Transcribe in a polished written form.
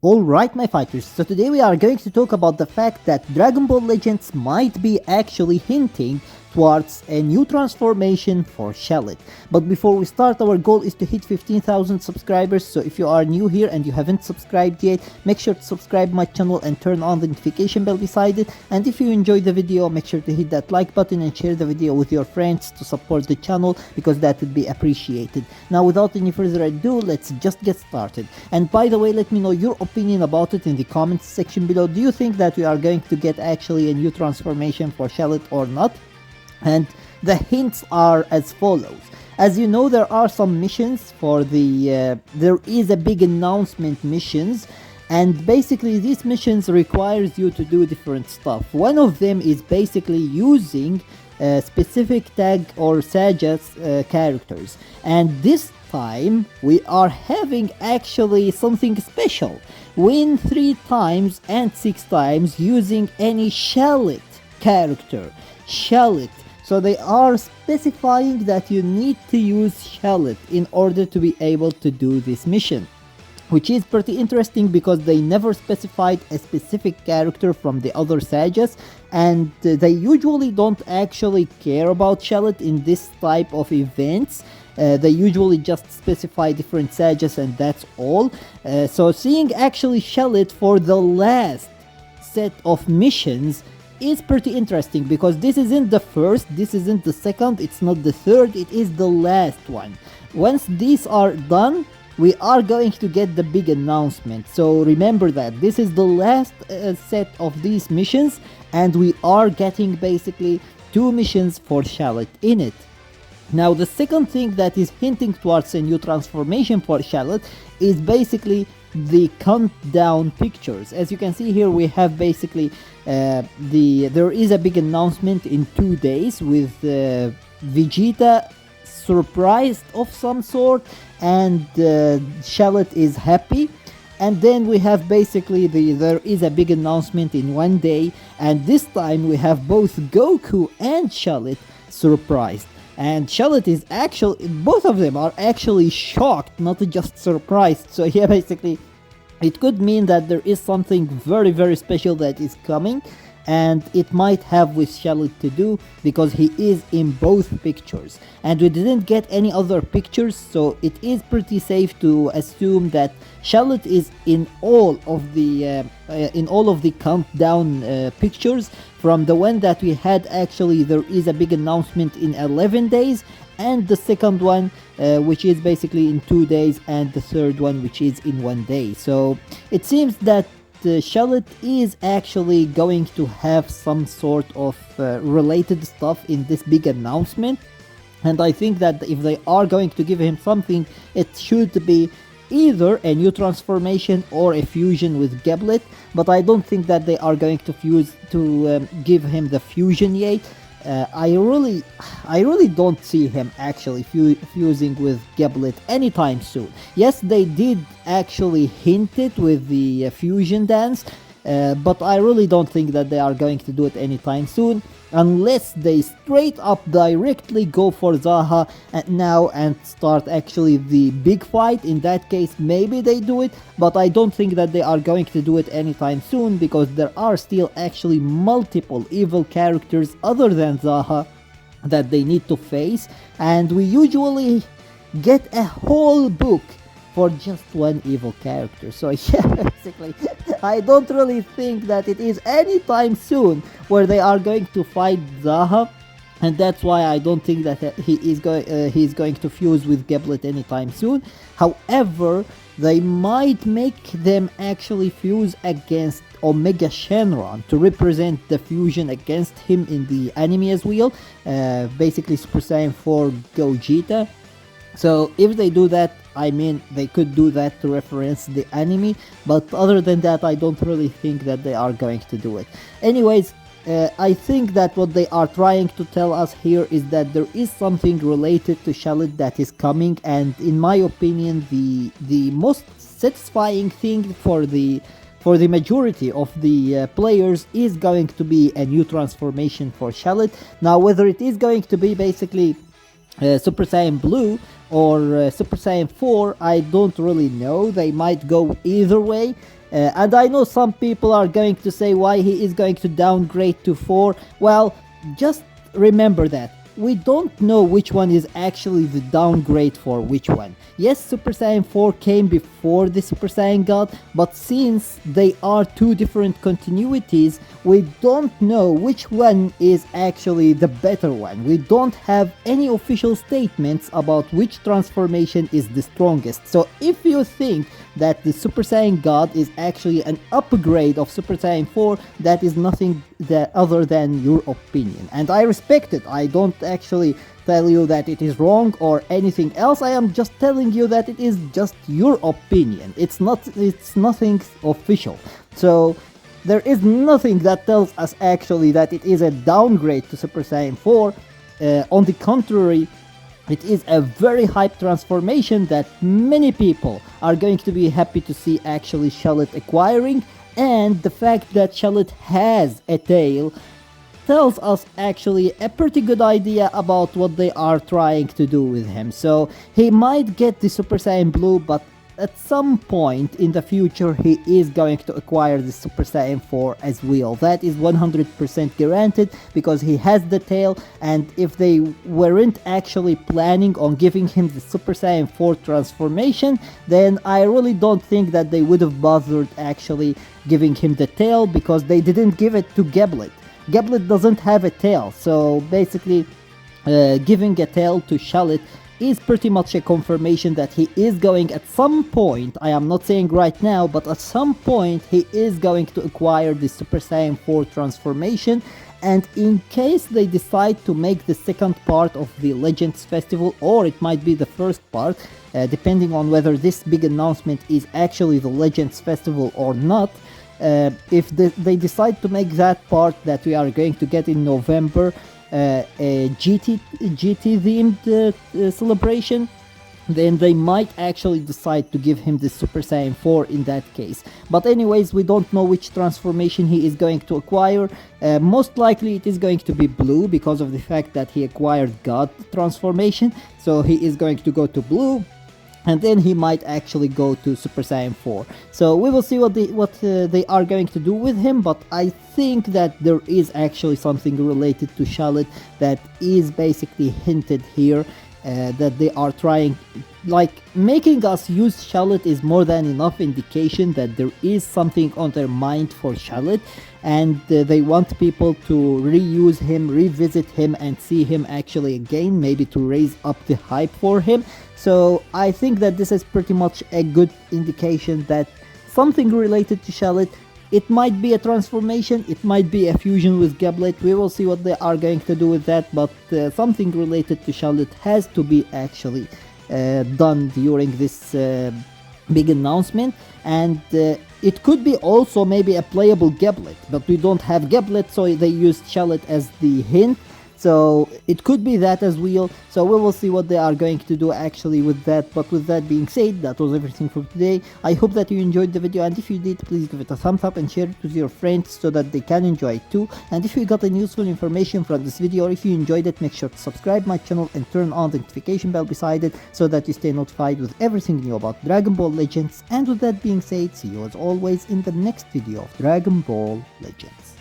Alright my fighters, so today we are going to talk about the fact that Dragon Ball Legends might be actually hinting towards a new transformation for Shallot. But before we start, our goal is to hit 15,000 subscribers, so if you are new here and you haven't subscribed yet, make sure to subscribe my channel and turn on the notification bell beside it. And if you enjoyed the video, make sure to hit that like button and share the video with your friends to support the channel, because that would be appreciated. Now without any further ado, let's just get started. And by the way, let me know your opinion about it in the comments section below. Do you think that we are going to get actually a new transformation for Shallot or not? And the hints are as follows. As you know, there are some missions for the there is a big announcement missions, and basically these missions requires you to do different stuff. One of them is basically using specific tag or Sagas characters, and this time we are having actually something special. Win 3 times and 6 times using any Shallot character. Shallot. So they are specifying that you need to use Shallot in order to be able to do this mission, which is pretty interesting because they never specified a specific character from the other Sagas, and they usually don't actually care about Shallot in this type of events. They usually just specify different Sagas and that's all. So seeing actually Shallot for the last set of missions is pretty interesting, because this isn't the first, this isn't the second, it's not the third, it is the last one. Once these are done, we are going to get the big announcement. So remember that this is the last set of these missions, and we are getting basically 2 missions for Shallot in it. Now the second thing that is hinting towards a new transformation for Shallot is basically the countdown pictures. As you can see here, we have basically there is a big announcement in 2 days with Vegeta surprised of some sort, and Shallot is happy. And then we have basically there is a big announcement in 1 day, and this time we have both Goku and Shallot surprised. And Shallot is actually, both of them are actually shocked, not just surprised. So yeah, basically it could mean that there is something very special that is coming, and it might have with Shallot to do because he is in both pictures, and we didn't get any other pictures, so it is pretty safe to assume that Shallot is in all of the countdown pictures, from the one that we had actually there is a big announcement in 11 days, and the second one which is basically in 2 days, and the third one which is in 1 day. So it seems that Shallot is actually going to have some sort of related stuff in this big announcement, and I think that if they are going to give him something, it should be either a new transformation or a fusion with Giblet, but I don't think that they are going to give him the fusion yet. I really don't see him actually fusing with Giblet anytime soon. Yes, they did actually hint it with the fusion dance, but I really don't think that they are going to do it anytime soon, unless they straight up directly go for Zaha now and start actually the big fight. In that case maybe they do it, but I don't think that they are going to do it anytime soon, because there are still actually multiple evil characters other than Zaha that they need to face, and we usually get a whole book for just one evil character. So yeah, basically I don't really think that it is anytime soon where they are going to fight Zaha, and that's why I don't think that he's going to fuse with Giblet anytime soon. However, they might make them actually fuse against Omega Shenron to represent the fusion against him in the anime as well, basically Super Saiyan 4 Gogeta. So if they do that, I mean, they could do that to reference the anime, but other than that I don't really think that they are going to do it. Anyways, I think that what they are trying to tell us here is that there is something related to Shallot that is coming, and in my opinion the most satisfying thing for the majority of the players is going to be a new transformation for Shallot. Now whether it is going to be basically Super Saiyan Blue or Super Saiyan 4, I don't really know. They might go either way. And I know some people are going to say why he is going to downgrade to 4. Well, just remember that we don't know which one is actually the downgrade for which one. Yes, Super Saiyan 4 came before the Super Saiyan God, but since they are two different continuities, we don't know which one is actually the better one. We don't have any official statements about which transformation is the strongest. So if you think that the Super Saiyan God is actually an upgrade of Super Saiyan 4, that is nothing other than your opinion. And I respect it. I don't actually tell you that it is wrong or anything else. I am just telling you that it is just your opinion. It's nothing official. So there is nothing that tells us actually that it is a downgrade to Super Saiyan 4. On the contrary, it is a very hype transformation that many people are going to be happy to see actually Shallot acquiring, and the fact that Shallot has a tail tells us actually a pretty good idea about what they are trying to do with him. So he might get the Super Saiyan Blue, but at some point in the future he is going to acquire the Super Saiyan 4 as well. That is 100% guaranteed because he has the tail, and if they weren't actually planning on giving him the Super Saiyan 4 transformation, then I really don't think that they would have bothered actually giving him the tail, because they didn't give it to Giblet. Giblet doesn't have a tail, so basically giving a tail to Shallot is pretty much a confirmation that he is going at some point, I am not saying right now, but at some point he is going to acquire the Super Saiyan 4 transformation. And in case they decide to make the second part of the Legends Festival, or it might be the first part, depending on whether this big announcement is actually the Legends Festival or not, if they decide to make that part that we are going to get in November, a GT themed celebration, then they might actually decide to give him the Super Saiyan 4 in that case. But anyways, we don't know which transformation he is going to acquire. Most likely it is going to be blue because of the fact that he acquired God transformation, so he is going to go to blue, and then he might actually go to Super Saiyan 4. So we will see what they are going to do with him, but I think that there is actually something related to Shallot that is basically hinted here, that they are trying, like, making us use Shallot is more than enough indication that there is something on their mind for Shallot, and they want people to reuse him, revisit him, and see him actually again, maybe to raise up the hype for him. So I think that this is pretty much a good indication that something related to Shallot. It might be a transformation, it might be a fusion with Giblet, we will see what they are going to do with that, but something related to Shallot has to be actually done during this big announcement. And it could be also maybe a playable Giblet, but we don't have Giblet, so they used Shallot as the hint. So it could be that as well. So we will see what they are going to do actually with that. But with that being said, that was everything for today. I hope that you enjoyed the video, and if you did, please give it a thumbs up and share it with your friends so that they can enjoy it too. And if you got any useful information from this video, or if you enjoyed it, make sure to subscribe my channel and turn on the notification bell beside it so that you stay notified with everything new about Dragon Ball Legends. And with that being said, see you as always in the next video of Dragon Ball Legends.